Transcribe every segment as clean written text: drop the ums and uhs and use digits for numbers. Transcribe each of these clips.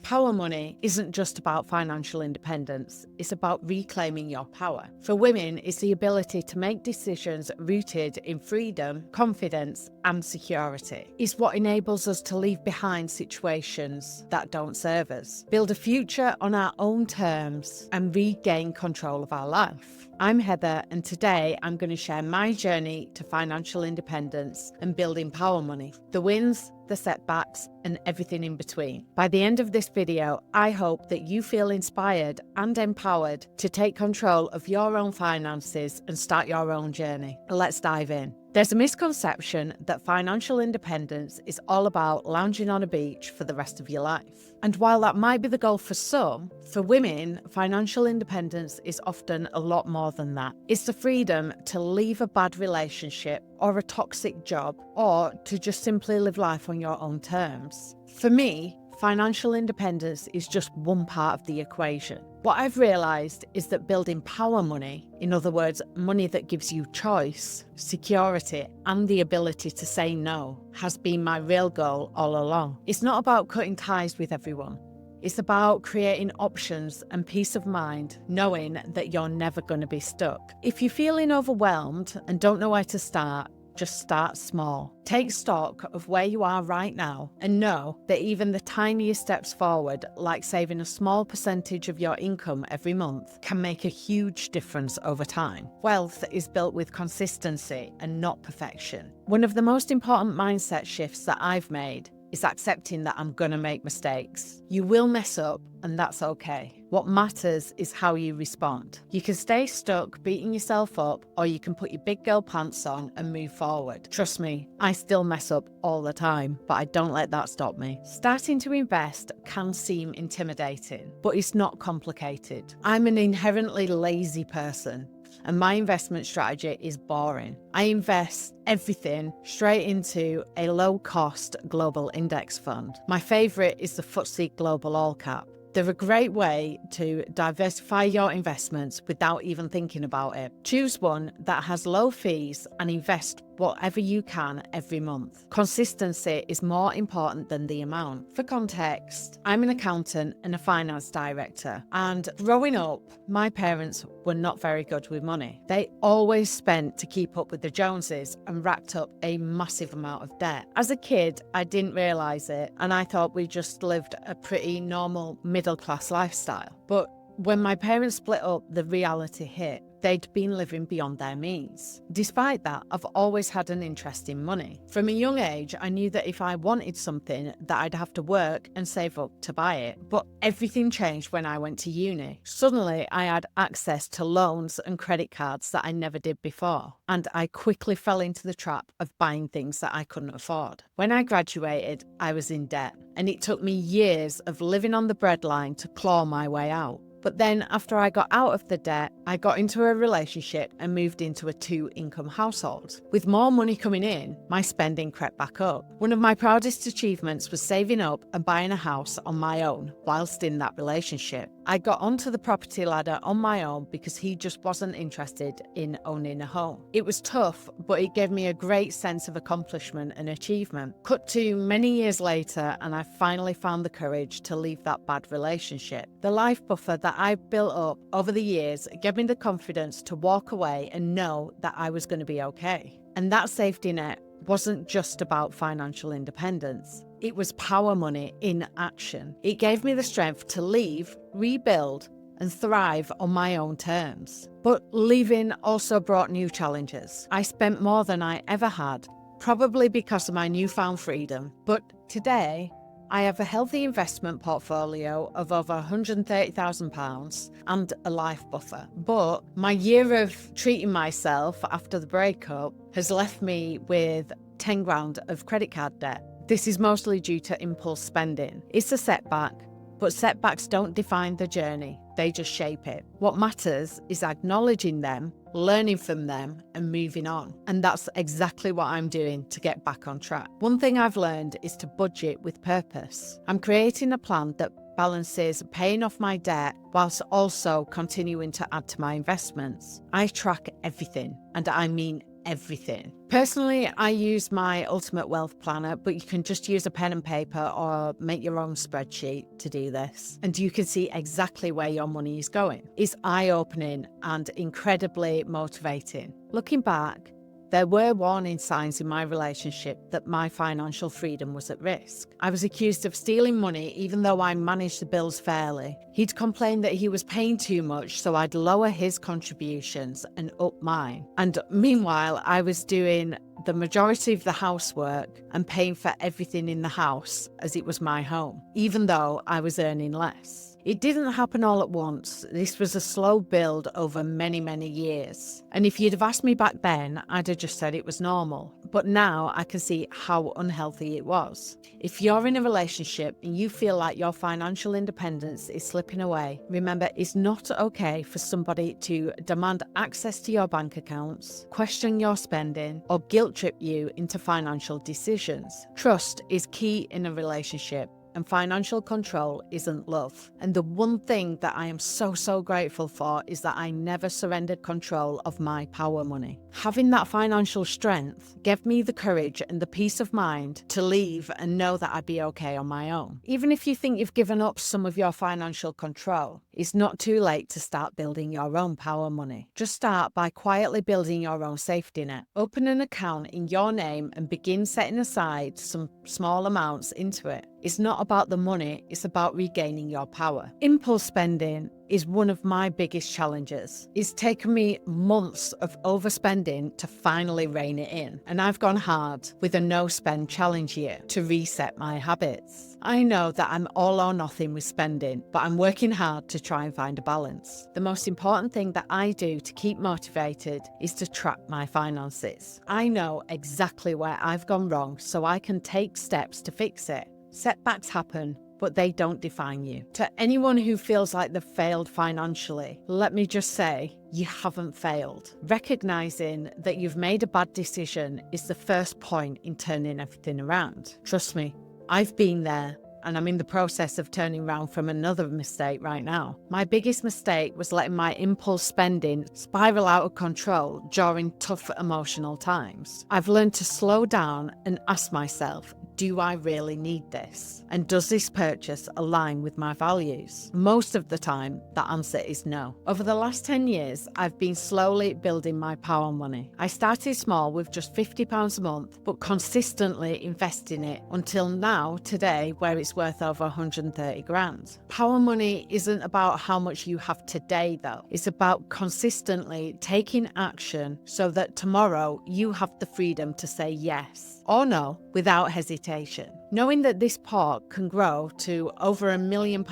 Power money isn't just about financial independence, it's about reclaiming your power. For women, it's the ability to make decisions rooted in freedom, confidence, and security. It's what enables us to leave behind situations that don't serve us, build a future on our own terms, and regain control of our life. I'm Heather, and today I'm going to share my journey to financial independence and building power money, the wins, the setbacks, and everything in between. By the end of this video, I hope that you feel inspired and empowered to take control of your own finances and start your own journey. Let's dive in. There's a misconception that financial independence is all about lounging on a beach for the rest of your life. And while that might be the goal for some, for women, financial independence is often a lot more than that. It's the freedom to leave a bad relationship or a toxic job, or to just simply live life on your own terms. For me, financial independence is just one part of the equation. What I've realised is that building power money, in other words, money that gives you choice, security, and the ability to say no, has been my real goal all along. It's not about cutting ties with everyone. It's about creating options and peace of mind, knowing that you're never going to be stuck. If you're feeling overwhelmed and don't know where to start, just start small. Take stock of where you are right now and know that even the tiniest steps forward, like saving a small percentage of your income every month, can make a huge difference over time. Wealth is built with consistency and not perfection. One of the most important mindset shifts that I've made is accepting that I'm going to make mistakes. You will mess up, and that's okay. What matters is how you respond. You can stay stuck beating yourself up, or you can put your big girl pants on and move forward. Trust me, I still mess up all the time, but I don't let that stop me. Starting to invest can seem intimidating, but it's not complicated. I'm an inherently lazy person, and my investment strategy is boring. I invest everything straight into a low-cost global index fund. My favourite is the FTSE Global All Cap. They're a great way to diversify your investments without even thinking about it. Choose one that has low fees and invest whatever you can every month. Consistency is more important than the amount. For context, I'm an accountant and a finance director, and growing up, my parents were not very good with money. They always spent to keep up with the Joneses and racked up a massive amount of debt. As a kid, I didn't realise it, and I thought we just lived a pretty normal middle-class lifestyle. But when my parents split up, the reality hit. They'd been living beyond their means. Despite that, I've always had an interest in money. From a young age, I knew that if I wanted something, that I'd have to work and save up to buy it. But everything changed when I went to uni. Suddenly, I had access to loans and credit cards that I never did before. And I quickly fell into the trap of buying things that I couldn't afford. When I graduated, I was in debt. And it took me years of living on the breadline to claw my way out. But then after I got out of the debt, I got into a relationship and moved into a 2-income household. With more money coming in, my spending crept back up. One of my proudest achievements was saving up and buying a house on my own whilst in that relationship. I got onto the property ladder on my own because he just wasn't interested in owning a home. It was tough, but it gave me a great sense of accomplishment and achievement. Cut to many years later, and I finally found the courage to leave that bad relationship. The life buffer that I've built up over the years gave me the confidence to walk away and know that I was going to be okay. And that safety net wasn't just about financial independence. It was power money in action. It gave me the strength to leave, rebuild, and thrive on my own terms. But leaving also brought new challenges. I spent more than I ever had, probably because of my newfound freedom. But today, I have a healthy investment portfolio of over £130,000 and a life buffer. But my year of treating myself after the breakup has left me with 10 grand of credit card debt. This is mostly due to impulse spending. It's a setback, but setbacks don't define the journey, they just shape it. What matters is acknowledging them, learning from them, and moving on. And that's exactly what I'm doing to get back on track. One thing I've learned is to budget with purpose. I'm creating a plan that balances paying off my debt whilst also continuing to add to my investments. I track everything, and I mean everything. Personally, I use my Ultimate Wealth Planner, but you can just use a pen and paper or make your own spreadsheet to do this. And you can see exactly where your money is going. It's eye-opening and incredibly motivating. Looking back, there were warning signs in my relationship that my financial freedom was at risk. I was accused of stealing money even though I managed the bills fairly. He'd complain that he was paying too much, so I'd lower his contributions and up mine. And meanwhile, I was doing the majority of the housework and paying for everything in the house as it was my home, even though I was earning less. It didn't happen all at once. This was a slow build over many, many years. And if you'd have asked me back then, I'd have just said it was normal. But now I can see how unhealthy it was. If you're in a relationship and you feel like your financial independence is slipping away, remember it's not okay for somebody to demand access to your bank accounts, question your spending, or guilt trip you into financial decisions. Trust is key in a relationship. And financial control isn't love. And the one thing that I am so grateful for is that I never surrendered control of my power money. Having that financial strength gave me the courage and the peace of mind to leave and know that I'd be okay on my own. Even if you think you've given up some of your financial control, it's not too late to start building your own power money. Just start by quietly building your own safety net. Open an account in your name and begin setting aside some small amounts into it. It's not about the money, it's about regaining your power. Impulse spending is one of my biggest challenges. It's taken me months of overspending to finally rein it in. And I've gone hard with a no-spend challenge year to reset my habits. I know that I'm all or nothing with spending, but I'm working hard to try and find a balance. The most important thing that I do to keep motivated is to track my finances. I know exactly where I've gone wrong, so I can take steps to fix it. Setbacks happen, but they don't define you. To anyone who feels like they've failed financially, let me just say, you haven't failed. Recognizing that you've made a bad decision is the first point in turning everything around. Trust me, I've been there. And I'm in the process of turning around from another mistake right now. My biggest mistake was letting my impulse spending spiral out of control during tough emotional times. I've learned to slow down and ask myself, do I really need this? And does this purchase align with my values? Most of the time, the answer is no. Over the last 10 years, I've been slowly building my power money. I started small with just £50 a month, but consistently investing it until now, today, where it's worth over 130 grand. Power money isn't about how much you have today though. It's about consistently taking action so that tomorrow you have the freedom to say yes or no without hesitation. Knowing that this pot can grow to over £1 million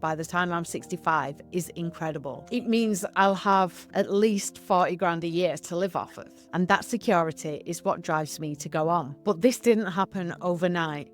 by the time I'm 65 is incredible. It means I'll have at least 40 grand a year to live off of. And that security is what drives me to go on. But this didn't happen overnight.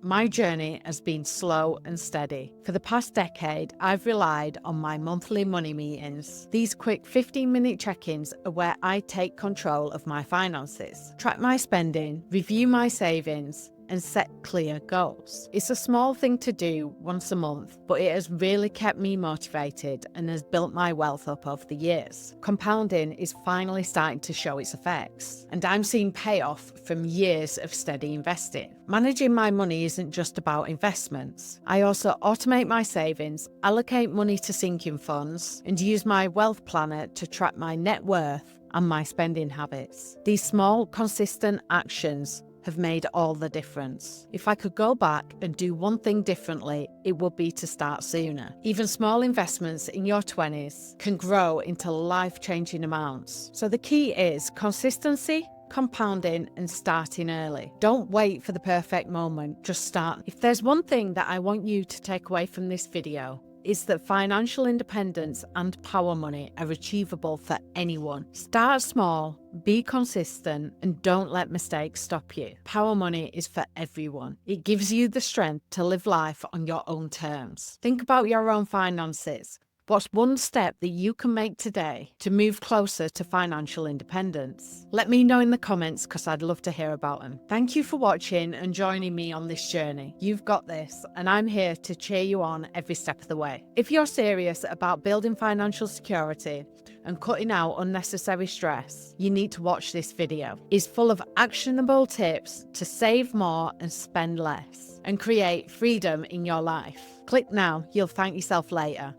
My journey has been slow and steady. For the past decade, I've relied on my monthly money meetings. These quick 15-minute check-ins are where I take control of my finances, track my spending, review my savings, and set clear goals. It's a small thing to do once a month, but it has really kept me motivated and has built my wealth up over the years. Compounding is finally starting to show its effects, and I'm seeing payoff from years of steady investing. Managing my money isn't just about investments. I also automate my savings, allocate money to sinking funds, and use my wealth planner to track my net worth and my spending habits. These small, consistent actions have made all the difference. If I could go back and do one thing differently, it would be to start sooner. Even small investments in your 20s can grow into life-changing amounts. So the key is consistency, compounding, and starting early. Don't wait for the perfect moment, just start. If there's one thing that I want you to take away from this video, is that financial independence and power money are achievable for anyone. Start small, be consistent, and don't let mistakes stop you. Power money is for everyone. It gives you the strength to live life on your own terms. Think about your own finances. What's one step that you can make today to move closer to financial independence? Let me know in the comments because I'd love to hear about them. Thank you for watching and joining me on this journey. You've got this, and I'm here to cheer you on every step of the way. If you're serious about building financial security and cutting out unnecessary stress, you need to watch this video. It's full of actionable tips to save more and spend less and create freedom in your life. Click now, you'll thank yourself later.